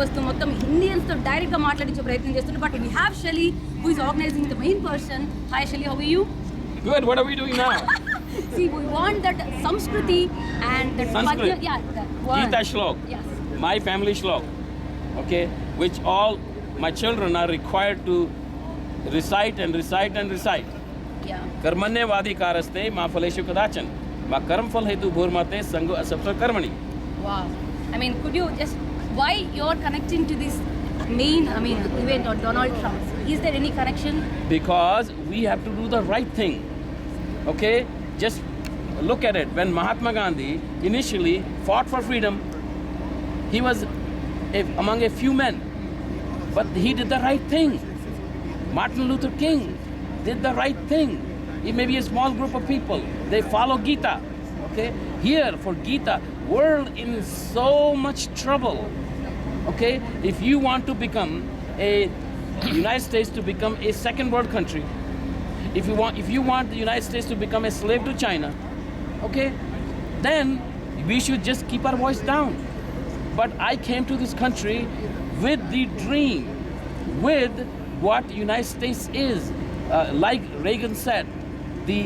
వస్తూ మొత్తం ఇండియన్స్తో డైరెక్ట్గా మాట్లాడించే ప్రయత్నం చేస్తున్నారు. But we have Shelly, who is organizing the main person. Hi Shelly, how are you? Good. What are we doing now? See, we want that Samskriti and that Sanskrit. Padya, that word. Gita Shlok. Yes. My family Shlok. Okay, which all my children are required to recite and recite and recite. Yeah. कर्मण्य वाधिकारस्ते मा फलेषु कदाचन मा कर्मफल हेतु भूर्मते संगो असप्त कर्मणि. Wow. I mean, could you just, why you're connecting to this main, event of Donald Trump? Is there any connection? Because we have to do the right thing. Okay, just look at it. When Mahatma Gandhi initially fought for freedom, he was among a few men, but he did the right thing. Martin Luther King did the right thing. It may be a small group of people. They follow Gita. Okay, here for Gita, world in so much trouble. Okay, if you want to become a United States to become a second world country, if you want the United States to become a slave to China, okay, then we should just keep our voice down. But I came to this country with the dream, with what United States is. Like Reagan said, the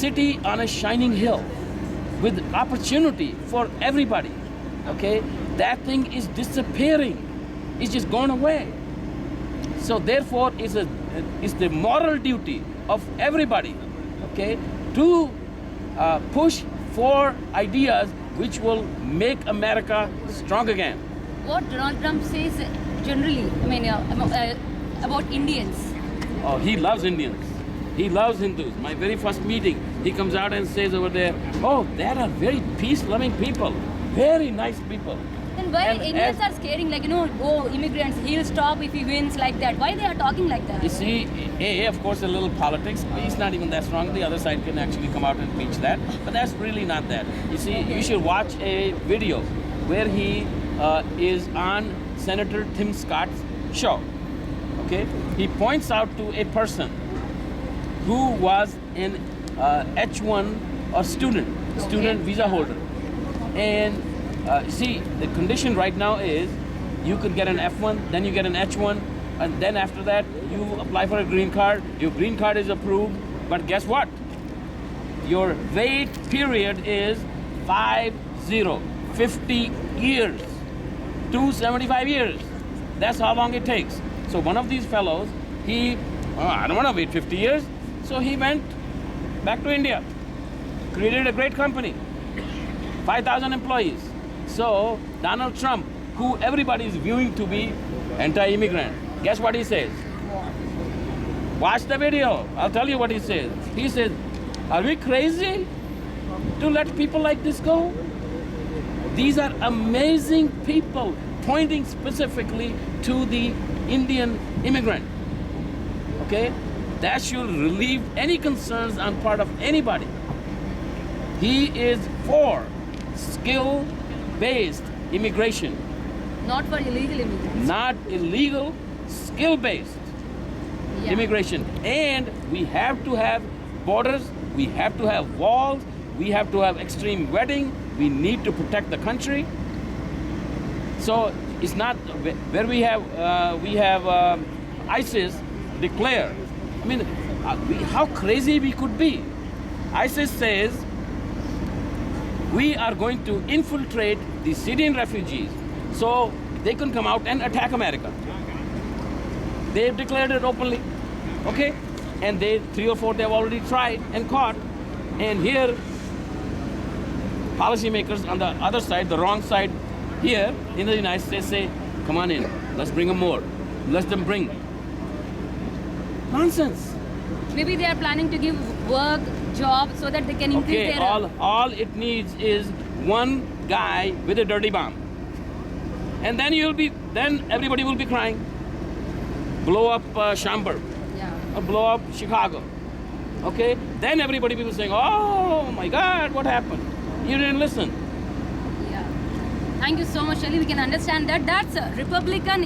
city on a shining hill with opportunity for everybody. Okay, that thing is disappearing. It's just gone away. So therefore, it's the moral duty of everybody, okay, to push for ideas which will make America strong again. What Donald Trump says generally, about Indians. Oh, he loves Indians. He loves Hindus. My very first meeting, he comes out and says over there, oh, they are very peace-loving people, very nice people. Then why Indians are scaring, oh, immigrants, he'll stop if he wins, like that? Why they are talking like that? You see, of course, a little politics. He's not even that strong. The other side can actually come out and preach that. But that's really not that. You see, you should watch a video where he is on Senator Tim Scott's show. Okay? He points out to a person who was an H1 or student visa holder. And see, the condition right now is you could get an F1, then you get an H1, and then after that you apply for a green card. Your green card is approved, but guess what? Your wait period is 50 years, 275 years. That's how long it takes. So one of these fellows, I don't want to wait 50 years, so he went back to India, created a great company, 5,000 employees. So Donald Trump, who everybody is viewing to be anti-immigrant, guess what he says? Watch the video. I'll tell you what he says. He says, are we crazy to let people like this go? These are amazing people, pointing specifically to the Indian immigrant. Okay? That should relieve any concerns on part of anybody. He is for skill-based immigration. Not for illegal immigrants. Not illegal, skill-based immigration. And we have to have borders, we have to have walls, we have to have extreme vetting, we need to protect the country. So it's not where we have ISIS declare. How crazy we could be. ISIS says we are going to infiltrate the Syrian refugees so they can come out and attack America. They've declared it openly, okay? And 3 or 4 they've already tried and caught. And here, policymakers on the other side, the wrong side here in the United States say, come on in, let's bring them more. Let them bring. Nonsense. Maybe they are planning to give work, job, so that they can increase Okay, their... all it needs is one guy with a dirty bomb. And then everybody will be crying. Blow up Schaumburg. Yeah. Or blow up Chicago. Okay? Then everybody will be saying, oh my God, what happened? You didn't listen. Yeah. Thank you so much, Shelly. We can understand that. That's a Republican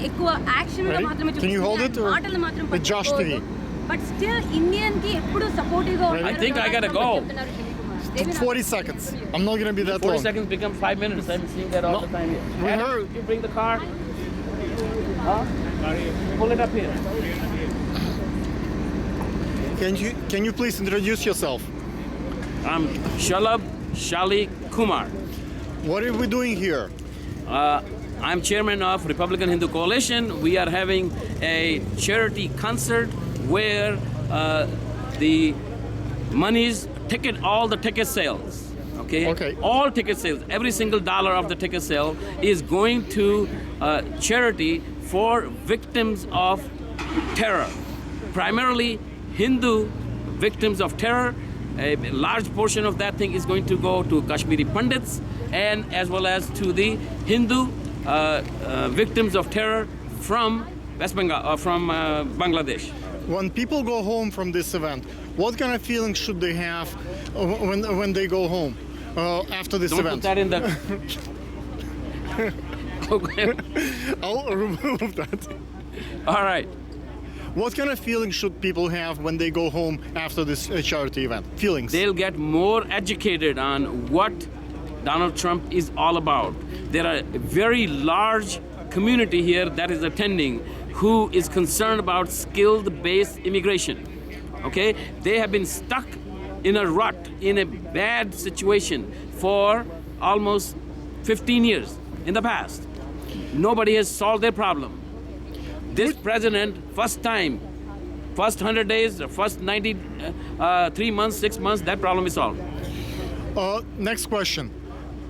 action. Ready? Can you hold it or with Josh TV? But still, Indian ki eppudu supportive ga I think I gotta go. 40 seconds. I'm not going to be that 40 long. seconds become 5 minutes. I'm seeing that all the time here. We Adam, heard- you bring the car. Huh? Pull it up here. Can you please introduce yourself? I'm Shalabh Shali Kumar. What are we doing here? I'm chairman of Republican Hindu Coalition. We are having a charity concert where the monies, all the ticket sales, Okay. all ticket sales, every single dollar of the ticket sale is going to charity for victims of terror, primarily Hindu victims of terror. A large portion of that thing is going to go to Kashmiri Pandits and as well as to the Hindu victims of terror from West Bengal, from Bangladesh. When people go home from this event, what kind of feelings should they have when they go home after this Don't event? put that in the. Okay. I'll remove that. All right. What kind of feelings should people have when they go home after this charity event? Feelings. They'll get more educated on what Donald Trump is all about. There are a very large community here that is attending who is concerned about skilled-based immigration. Okay? They have been stuck in a rut, in a bad situation for almost 15 years in the past. Nobody has solved their problem. This president, first 100 days, first 3 months, 6 months, that problem is solved. Next question.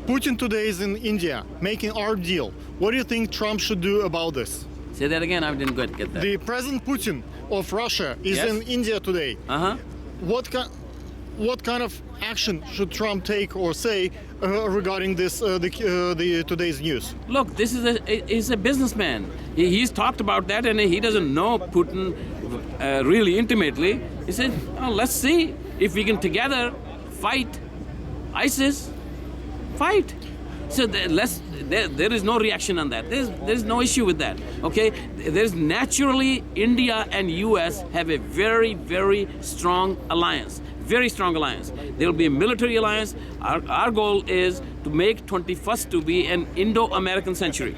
Putin today is in India making art deal. What do you think Trump should do about this? Say that again, I didn't quite get that. The President Putin of Russia is Yes. in India today. Uh-huh. What kind of action should Trump take or say regarding this the today's news? Look, this is he's a businessman. He's talked about that, and he doesn't know Putin really intimately. He said, oh, let's see if we can together fight ISIS. Fight. So there is no reaction on that. There's no issue with that. Okay, there's naturally India and U.S. have a very, very strong alliance. Very strong alliance. There will be a military alliance. Our goal is to make 21st to be an Indo-American century,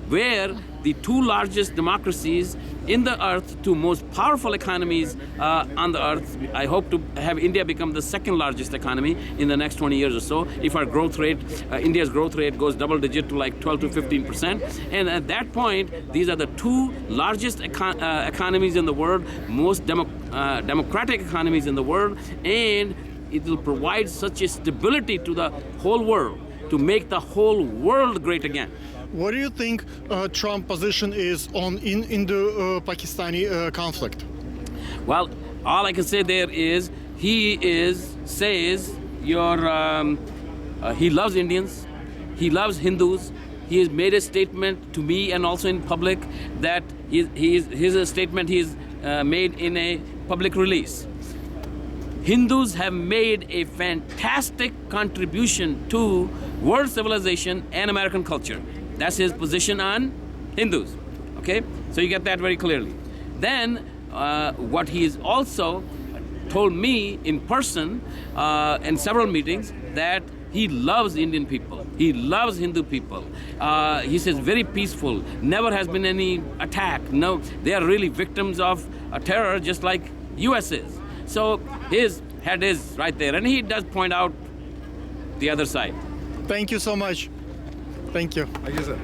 where the two largest democracies in the earth, two most powerful economies on the earth. I hope to have India become the second largest economy in the next 20 years or so. If our growth rate, India's growth rate goes double digit to like 12 to 15%. And at that point, these are the two largest economies in the world, most democratic economies in the world, and it will provide such a stability to the whole world, to make the whole world great again. What do you think Trump's position is on in the Pakistani conflict? Well, all I can say there is he loves Indians, he loves Hindus. He has made a statement to me and also in public that his statement he's made in a public release. Hindus have made a fantastic contribution to world civilization and American culture. That's his position on Hindus. Okay? So you get that very clearly. Then, what he has also told me in person in several meetings that he loves Indian people. He loves Hindu people. He says very peaceful. Never has been any attack. No, they are really victims of terror just like US is. So his head is right there. And he does point out the other side. Thank you so much. Thank you. Thank you, sir.